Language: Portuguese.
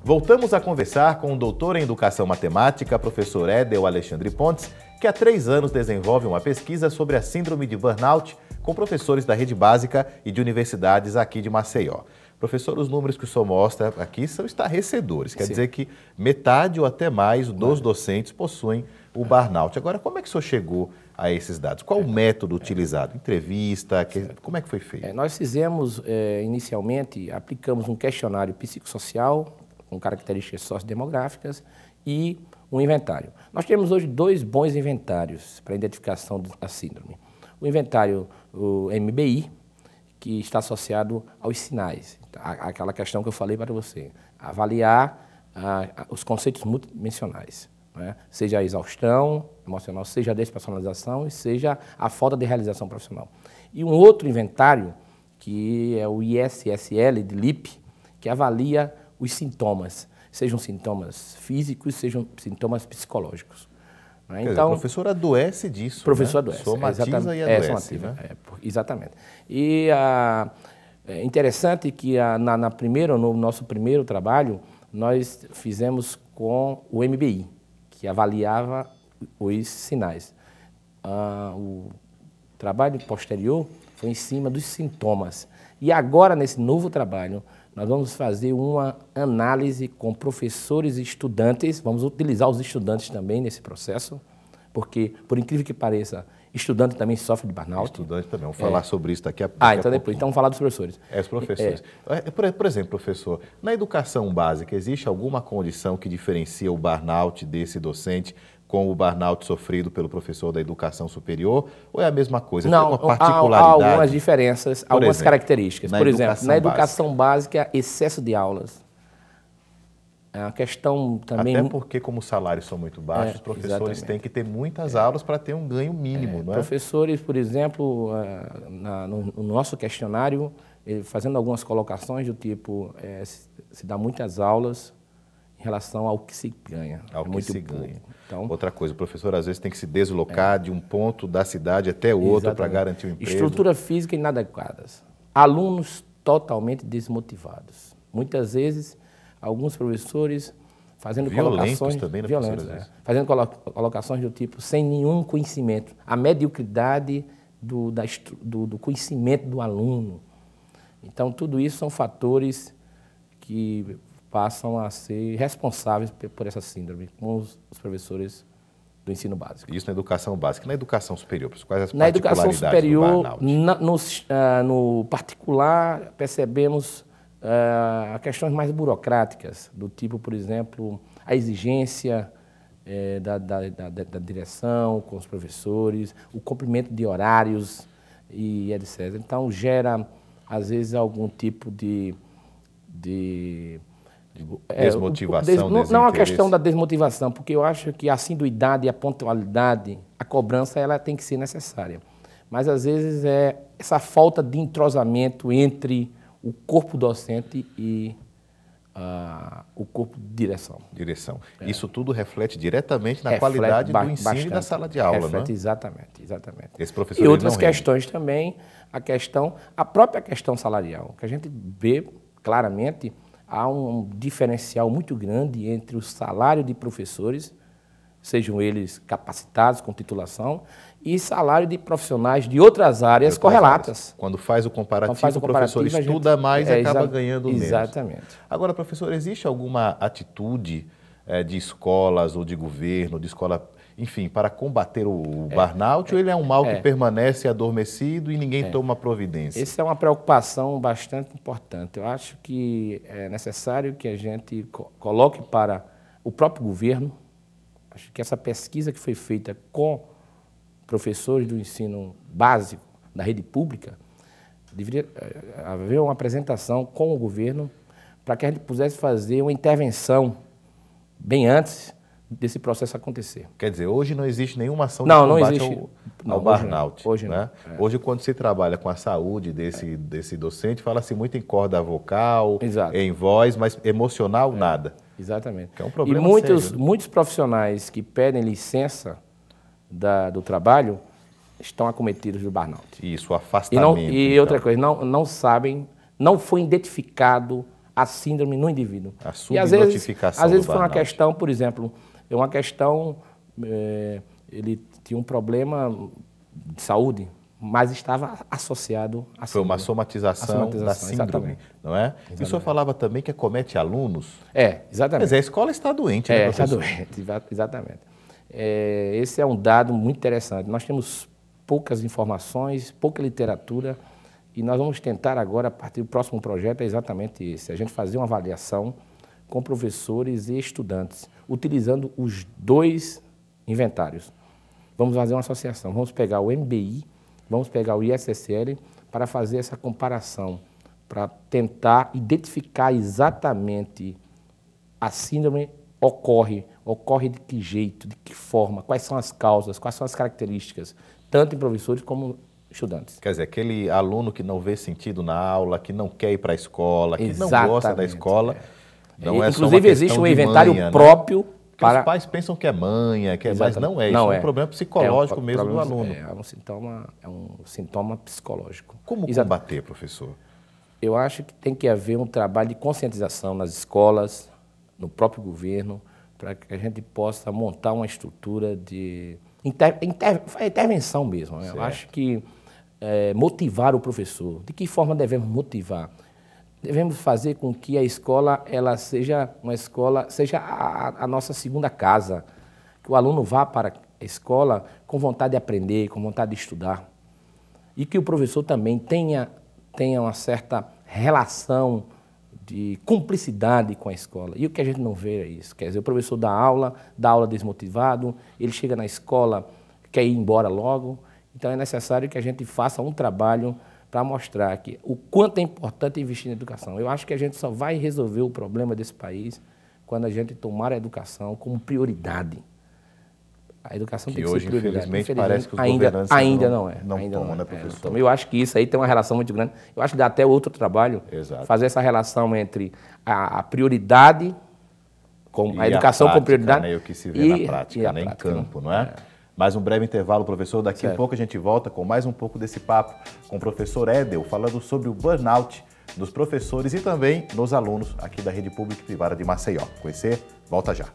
Voltamos a conversar com o doutor em Educação Matemática, professor Edel Alexandre Pontes, que há 3 anos desenvolve uma pesquisa sobre a síndrome de burnout com professores da rede básica e de universidades aqui de Maceió. Professor, os números que o senhor mostra aqui são estarrecedores. Quer dizer que metade ou até mais dos docentes possuem o burnout. Agora, como é que o senhor chegou a esses dados? Qual o método utilizado? Entrevista? Como é que foi feito? Nós fizemos, inicialmente, aplicamos um questionário psicossocial com características sociodemográficas e um inventário. Nós temos hoje 2 bons inventários para a identificação da síndrome. O inventário, o MBI, que está associado aos sinais, aquela questão que eu falei para você, avaliar os conceitos multidimensionais, né? Seja a exaustão emocional, seja a despersonalização e seja a falta de realização profissional. E um outro inventário, que é o ISSL de LIP, que avalia os sintomas, sejam sintomas físicos, sejam sintomas psicológicos. Né? Então, o professor adoece disso, professor né? adoece. Somatiza e adoece, né? Exatamente. E é interessante que no nosso primeiro trabalho, nós fizemos com o MBI, que avaliava os sinais. O trabalho posterior foi em cima dos sintomas. E agora, nesse novo trabalho, nós vamos fazer uma análise com professores e estudantes, vamos utilizar os estudantes também nesse processo, porque, por incrível que pareça, estudante também sofre de burnout. Estudante também, vamos falar sobre isso daqui a pouco. Então depois, então vamos falar dos professores. Os professores. Por exemplo, professor, na educação básica, existe alguma condição que diferencia o burnout desse docente com o burnout sofrido pelo professor da educação superior, ou é a mesma coisa? Não, tem uma particularidade? há algumas diferenças, algumas características. Por exemplo, na educação básica, excesso de aulas. É uma questão também... Até porque, como os salários são muito baixos, os professores têm que ter muitas aulas para ter um ganho mínimo, não é? Professores, por exemplo, no nosso questionário, fazendo algumas colocações do tipo, se dá muitas aulas em relação ao que se ganha. Ao que se ganha. Então, outra coisa, o professor às vezes tem que se deslocar de um ponto da cidade até outro para garantir o emprego. Estrutura física inadequadas. Alunos totalmente desmotivados. Muitas vezes, alguns professores fazendo colocações também, violentas, fazendo colocações do tipo sem nenhum conhecimento, a mediocridade do conhecimento do aluno. Então, tudo isso são fatores que passam a ser responsáveis por essa síndrome com os professores do ensino básico. Isso na educação básica. Na educação superior, quais as na educação superior, do burnout? No particular, percebemos questões mais burocráticas, do tipo, por exemplo, a exigência da direção com os professores, o cumprimento de horários e etc. Então, gera, às vezes, algum tipo de desmotivação, não é a questão da desmotivação, porque eu acho que a assiduidade, a pontualidade, a cobrança, ela tem que ser necessária. Mas, às vezes, é essa falta de entrosamento entre o corpo docente e o corpo de direção. Isso tudo reflete diretamente na qualidade do ensino e da sala de aula, reflete, não é? Exatamente. Esse professor, e outras questões também, a própria questão salarial, que a gente vê claramente, há um diferencial muito grande entre o salário de professores, sejam eles capacitados com titulação, e salário de profissionais de outras áreas correlatas. Quando faz o comparativo, o professor estuda mais e acaba ganhando menos. Exatamente. Agora, professor, existe alguma atitude de escolas ou de governo, de escola, enfim, para combater o burnout, ou ele é um mal que permanece adormecido e ninguém toma providência? Essa é uma preocupação bastante importante. Eu acho que é necessário que a gente coloque para o próprio governo. Acho que essa pesquisa que foi feita com professores do ensino básico da rede pública, deveria haver uma apresentação com o governo para que a gente pudesse fazer uma intervenção bem antes desse processo acontecer. Quer dizer, hoje não existe nenhuma ação de combate ao burnout. Hoje não. Né? Hoje, quando se trabalha com a saúde desse docente, fala-se muito em corda vocal, em voz, mas emocional, nada. Exatamente. Que é um problema sério. Muitos profissionais que pedem licença do trabalho estão acometidos do burnout. Isso, o afastamento. E outra coisa, não sabem, não foi identificado a síndrome no indivíduo. A subnotificação às vezes do foi uma burnout. questão, por exemplo, ele tinha um problema de saúde, mas estava associado à Foi uma síndrome. somatização da síndrome, exatamente. não é? Exatamente. E o senhor falava também que acomete alunos. Exatamente. Mas a escola está doente, né, Está professor? doente, exatamente. Esse é um dado muito interessante. Nós temos poucas informações, pouca literatura, e nós vamos tentar agora, a partir do próximo projeto, é exatamente esse, a gente fazer uma avaliação com professores e estudantes, utilizando os dois inventários. Vamos fazer uma associação, vamos pegar o MBI, vamos pegar o ISSL para fazer essa comparação, para tentar identificar exatamente a síndrome ocorre de que jeito, de que forma, quais são as causas, quais são as características, tanto em professores como estudantes. Quer dizer, aquele aluno que não vê sentido na aula, que não quer ir para a escola, que não Exatamente, gosta da escola, não é só uma Inclusive, existe questão um de inventário manha, né? próprio Porque para... os pais pensam que é manha, mas Exatamente. não é. Isso Não é um problema psicológico mesmo do aluno. É um sintoma psicológico. Como combater, professor? Eu acho que tem que haver um trabalho de conscientização nas escolas, no próprio governo, para que a gente possa montar uma estrutura de intervenção mesmo. Né? Eu acho que motivar o professor. De que forma devemos motivar? Devemos fazer com que a escola ela seja uma escola, seja a nossa segunda casa, que o aluno vá para a escola com vontade de aprender, com vontade de estudar, e que o professor também tenha uma certa relação de cumplicidade com a escola. E o que a gente não vê é isso. Quer dizer, o professor dá aula desmotivado, ele chega na escola, quer ir embora logo. Então é necessário que a gente faça um trabalho para mostrar que o quanto é importante investir na educação. Eu acho que a gente só vai resolver o problema desse país quando a gente tomar a educação como prioridade. A educação tem que ser prioridade. Infelizmente, parece que os governantes não tomam, né, professor? Eu acho que isso aí tem uma relação muito grande. Eu acho que dá até outro trabalho, fazer essa relação entre a prioridade, a educação prática, como prioridade, né, e o que se vê na prática, né, em campo, não é? Mais um breve intervalo, professor. Daqui a pouco a gente volta com mais um pouco desse papo com o professor Edel, falando sobre o burnout dos professores e também nos alunos aqui da Rede Pública e Privada de Maceió. Conhecer? Volta já.